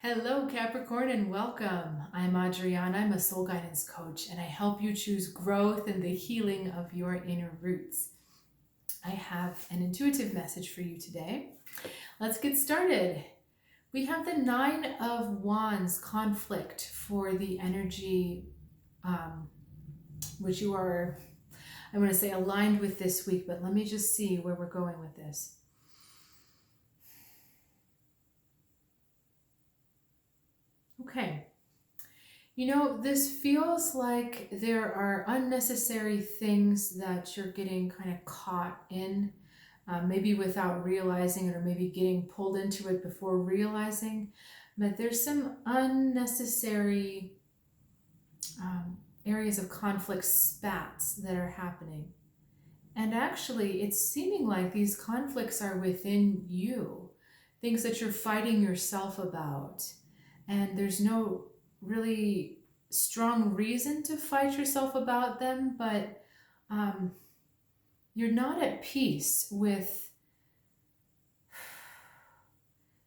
Hello, Capricorn, and welcome. I'm Adriana. I'm a soul guidance coach, and I help you choose growth and the healing of your inner roots. I have an intuitive message for you today. Let's get started. We have the Nine of Wands conflict for the energy, which you are, I'm going to say, aligned with this week, but let me just see where we're going with this. Okay. This feels like there are unnecessary things that you're getting kind of caught in, maybe without realizing it, or maybe getting pulled into it before realizing. But there's some unnecessary areas of conflict spats that are happening. And actually, it's seeming like these conflicts are within you, things that you're fighting yourself about. And there's no really strong reason to fight yourself about them, but you're not at peace with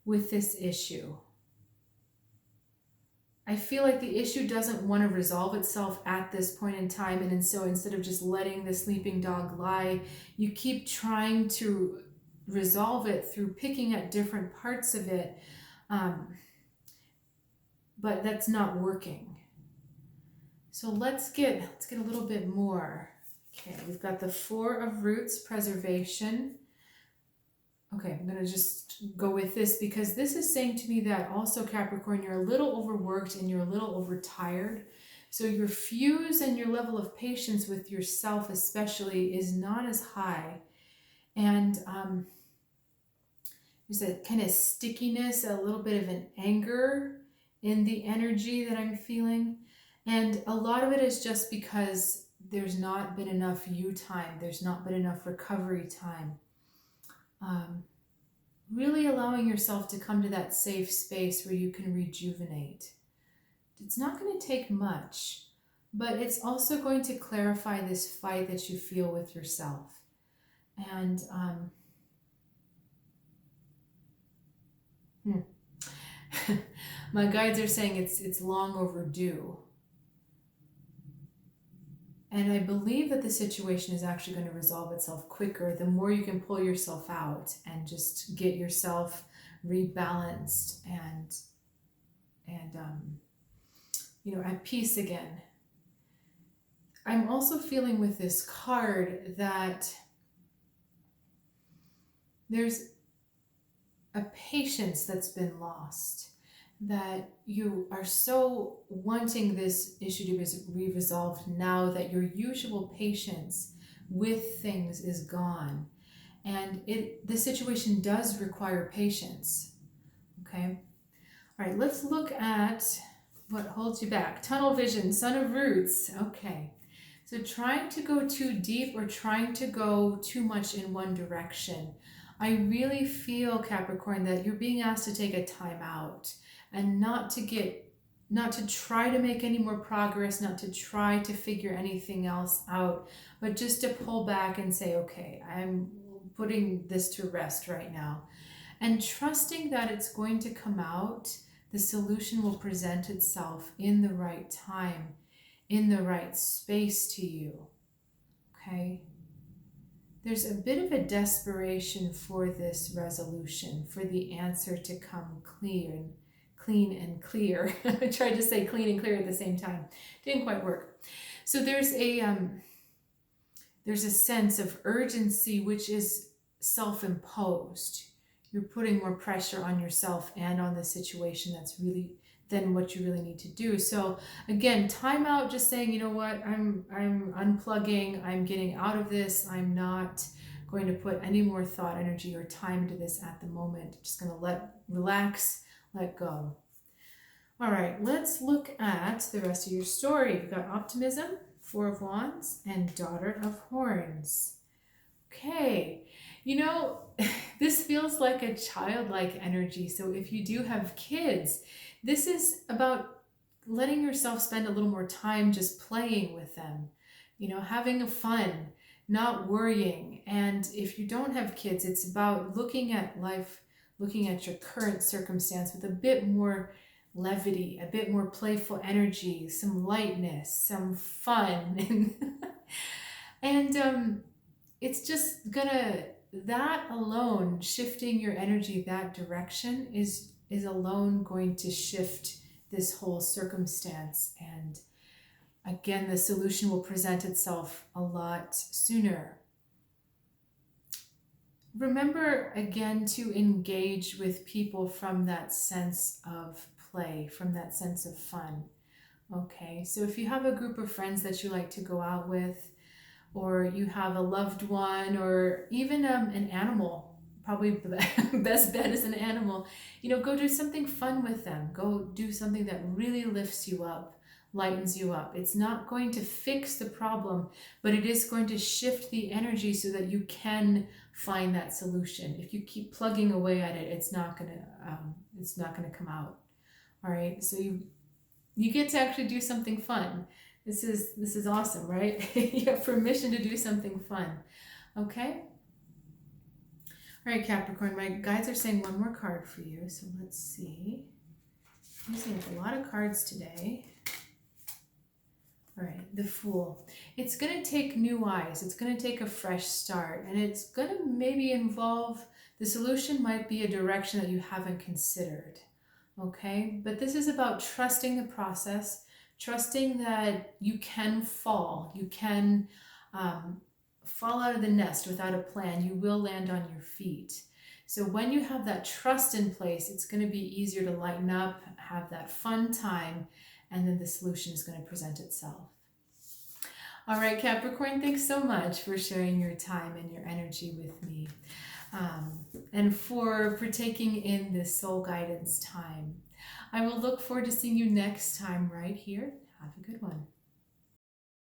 this issue. I feel like the issue doesn't want to resolve itself at this point in time, and so instead of just letting the sleeping dog lie, you keep trying to resolve it through picking at different parts of it, but that's not working. So let's get a little bit more. Okay, we've got the Four of Roots, preservation. Okay, I'm going to just go with this because this is saying to me that also, Capricorn, you're a little overworked and you're a little overtired. So your fuse and your level of patience with yourself especially is not as high. And there's a kind of stickiness, a little bit of an anger in the energy that I'm feeling. And a lot of it is just because there's not been enough you time. There's not been enough recovery time. Really allowing yourself to come to that safe space where you can rejuvenate. It's not going to take much, but it's also going to clarify this fight that you feel with yourself. And my guides are saying it's long overdue. And I believe that the situation is actually going to resolve itself quicker the more you can pull yourself out and just get yourself rebalanced and at peace again. I'm also feeling with this card that there's a patience that's been lost, that you are so wanting this issue to be resolved now that your usual patience with things is gone. And the situation does require patience. Okay? All right, let's look at what holds you back. Tunnel vision, Son of Roots. Okay. So trying to go too deep or trying to go too much in one direction. I really feel, Capricorn, that you're being asked to take a time out and not to try to make any more progress, not to try to figure anything else out, but just to pull back and say, okay, I'm putting this to rest right now. And trusting that it's going to come out, the solution will present itself in the right time, in the right space to you, okay? There's a bit of a desperation for this resolution, for the answer to come clean and clear. I tried to say clean and clear at the same time. Didn't quite work. So there's a sense of urgency which is self-imposed. You're putting more pressure on yourself and on the situation that's really than what you really need to do. So again, time out, just saying, you know what, I'm unplugging, I'm getting out of this, I'm not going to put any more thought, energy, or time into this at the moment. Just going to relax, let go. All right, let's look at the rest of your story. We've got optimism, Four of Wands, and Daughter of Horns. Okay, this feels like a childlike energy. So if you do have kids, this is about letting yourself spend a little more time just playing with them, having fun, not worrying. And if you don't have kids, it's about looking at life looking at your current circumstance with a bit more levity, a bit more playful energy, some lightness, some fun. And it's just gonna, that alone, shifting your energy that direction is alone going to shift this whole circumstance. And again, the solution will present itself a lot sooner. Remember again to engage with people from that sense of play, from that sense of fun. Okay, so if you have a group of friends that you like to go out with, or you have a loved one, or even an animal, probably the best bet is an animal, go do something fun with them. Go do something that really lifts you up, lightens you up. It's not going to fix the problem, but it is going to shift the energy so that you can find that solution. If you keep plugging away at it, it's not gonna come out. All right, so you get to actually do something fun. This is awesome, right? You have permission to do something fun. Okay? All right, Capricorn, my guides are saying one more card for you. So let's see. I'm using a lot of cards today. All right, the Fool. It's going to take new eyes. It's going to take a fresh start. And it's going to maybe involve, the solution might be a direction that you haven't considered. Okay? But this is about trusting the process, trusting that you can fall. You can fall out of the nest without a plan. You will land on your feet. So when you have that trust in place, it's going to be easier to lighten up, have that fun time, and then the solution is going to present itself. All right, Capricorn, thanks so much for sharing your time and your energy with me, and for taking in this soul guidance time. I will look forward to seeing you next time right here. Have a good one.